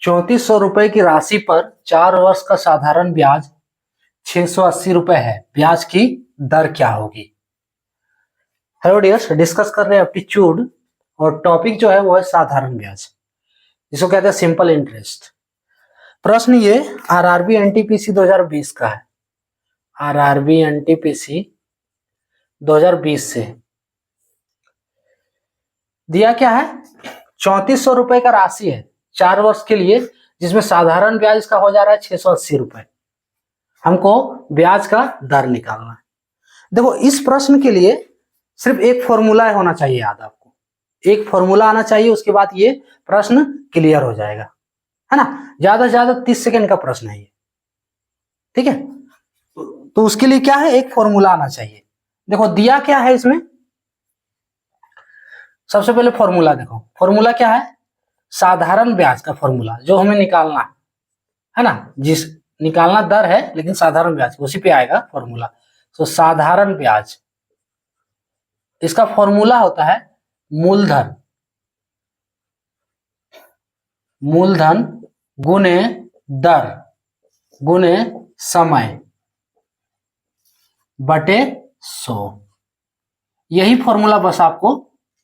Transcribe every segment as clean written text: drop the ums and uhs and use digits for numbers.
₹3400 की राशि पर 4 वर्ष का साधारण ब्याज 680 रुपए है, ब्याज की दर क्या होगी। हेलो डियर्स, डिस्कस कर रहे हैं एप्टीट्यूड और टॉपिक जो है वो है साधारण ब्याज, जिसको कहते हैं सिंपल इंटरेस्ट। प्रश्न ये आरआरबी एनटीपीसी 2020 का है। आरआरबी एनटीपीसी 2020 से दिया क्या है, 3400 रुपए का राशि है 4 वर्ष के लिए, जिसमें साधारण ब्याज इसका हो जा रहा है 680 रुपए। हमको ब्याज का दर निकालना है। देखो, इस प्रश्न के लिए सिर्फ एक फॉर्मूला होना चाहिए याद, आपको एक फॉर्मूला आना चाहिए, उसके बाद ये प्रश्न क्लियर हो जाएगा, है ना। ज्यादा से ज्यादा 30 सेकेंड का प्रश्न है ये, ठीक है। तो उसके लिए क्या है, एक फॉर्मूला आना चाहिए। देखो दिया क्या है इसमें, सबसे पहले फॉर्मूला देखो। फॉर्मूला क्या है, साधारण ब्याज का फॉर्मूला जो हमें निकालना है ना, जिस निकालना दर है लेकिन साधारण ब्याज उसी पे आएगा फॉर्मूला। तो साधारण ब्याज, इसका फॉर्मूला होता है मूलधन गुने दर गुने समय बटे 100। यही फॉर्मूला बस आपको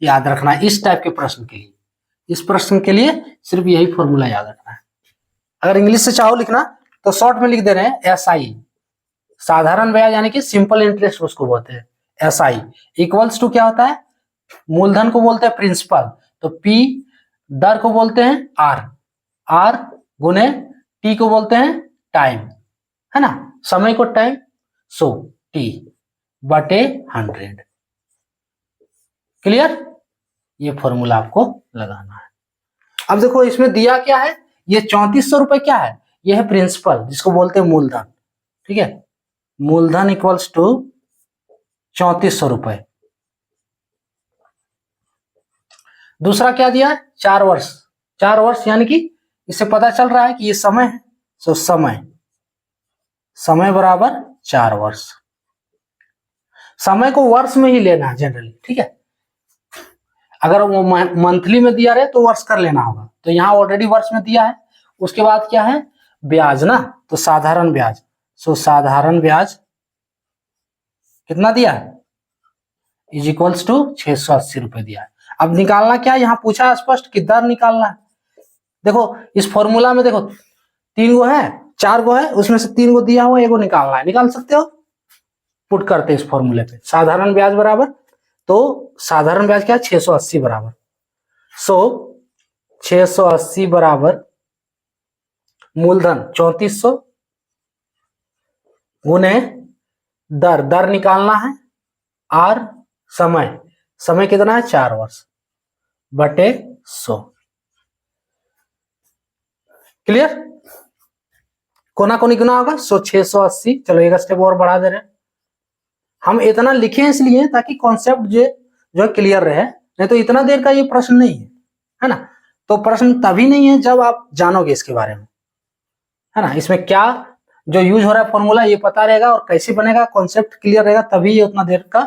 याद रखना है इस टाइप के प्रश्न के लिए। इस प्रश्न के लिए सिर्फ यही फॉर्मूला याद रखना है। अगर इंग्लिश से चाहो लिखना तो शॉर्ट में लिख दे रहे हैं एसआई, साधारण ब्याज यानी कि सिंपल इंटरेस्ट उसको बोलते हैं। एसआई इक्वल्स टू क्या होता है, मूलधन को बोलते हैं प्रिंसिपल, तो पी दर को बोलते हैं आर गुने टी को बोलते हैं टाइम, है ना, समय को टाइम, सो टी बटे 100। क्लियर, ये फॉर्मूला आपको लगाना है। अब देखो इसमें दिया क्या है, ये 3400 रुपए क्या है, ये है प्रिंसिपल जिसको बोलते हैं मूलधन, ठीक है। मूलधन इक्वल्स टू 3400 रुपए। दूसरा क्या दिया, 4 वर्ष। 4 वर्ष यानी कि इससे पता चल रहा है कि ये समय है, सो समय बराबर 4 वर्ष। समय को वर्ष में ही लेना है जनरली, ठीक है। अगर वो मंथली में दिया रहे तो वर्ष कर लेना होगा, तो यहाँ ऑलरेडी वर्ष में दिया है। उसके बाद क्या है, ब्याज ना, तो साधारण ब्याज, सो साधारण ब्याज कितना दिया है, इज इक्वल्स टू 680 रुपए दिया है। अब निकालना क्या है, यहाँ पूछा स्पष्ट कि दर निकालना है। देखो इस फॉर्मूला में देखो 3 गो है, 4 गो है, उसमें से 3 गो दिया हुआ, एगो निकालना है। निकाल सकते हो, पुट करते इस फॉर्मूले पे। साधारण ब्याज बराबर, तो साधारण ब्याज क्या है, 680 बराबर, सो 680 बराबर मूलधन 3400 गुने दर निकालना है, आर समय कितना है 4 वर्ष बटे 100। क्लियर, कोना कोनी गुना होगा, सो 680। चलो एक स्टेप और बढ़ा दे रहे हैं। हम इतना लिखे इसलिए ताकि कॉन्सेप्ट जो क्लियर रहे, नहीं तो इतना देर का ये प्रश्न नहीं है ना। तो प्रश्न तभी नहीं है जब आप जानोगे इसके बारे में, है ना। इसमें क्या जो यूज हो रहा है फॉर्मूला ये पता रहेगा और कैसे बनेगा, कॉन्सेप्ट क्लियर रहेगा, तभी ये उतना देर का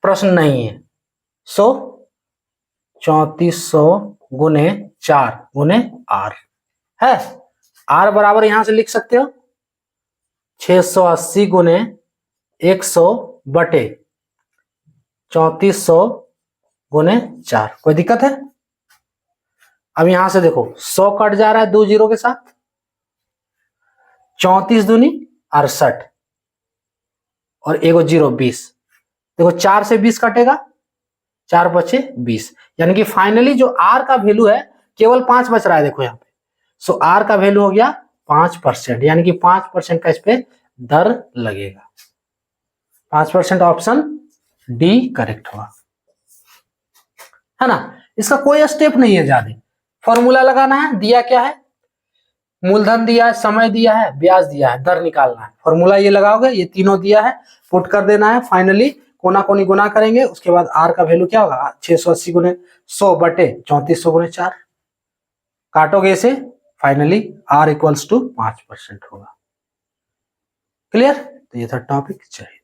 प्रश्न नहीं है। सो 3400 गुने 4 गुने आर है, आर बराबर यहां से लिख सकते हो 680 गुने 100 बटे 3400 गुने 4। कोई दिक्कत है? अब यहां से देखो 100 कट जा रहा है 2 जीरो के साथ, 34 दूनी 68 और एगो जीरो 20। देखो 4 से 20 कटेगा, 4 बचे 20, यानी कि फाइनली जो आर का वैल्यू है केवल 5 बच रहा है। देखो यहाँ पे, सो आर का वैल्यू हो गया 5%, यानी कि 5% का इस पे दर लगेगा। 5% ऑप्शन डी करेक्ट हुआ, है ना। इसका कोई स्टेप नहीं है ज्यादा, फॉर्मूला लगाना है। दिया क्या है, मूलधन दिया है, समय दिया है, ब्याज दिया है, दर निकालना है। फॉर्मूला ये लगाओगे, ये तीनों दिया है, पुट कर देना है। फाइनली कोना कोनी गुना करेंगे, उसके बाद आर का वैल्यू क्या होगा, 680 गुने 100 बटे 3400 गुने 4, काटोगे इसे, फाइनली आर इक्वल्स टू 5% होगा। क्लियर, तो ये था टॉपिक। चाहिए।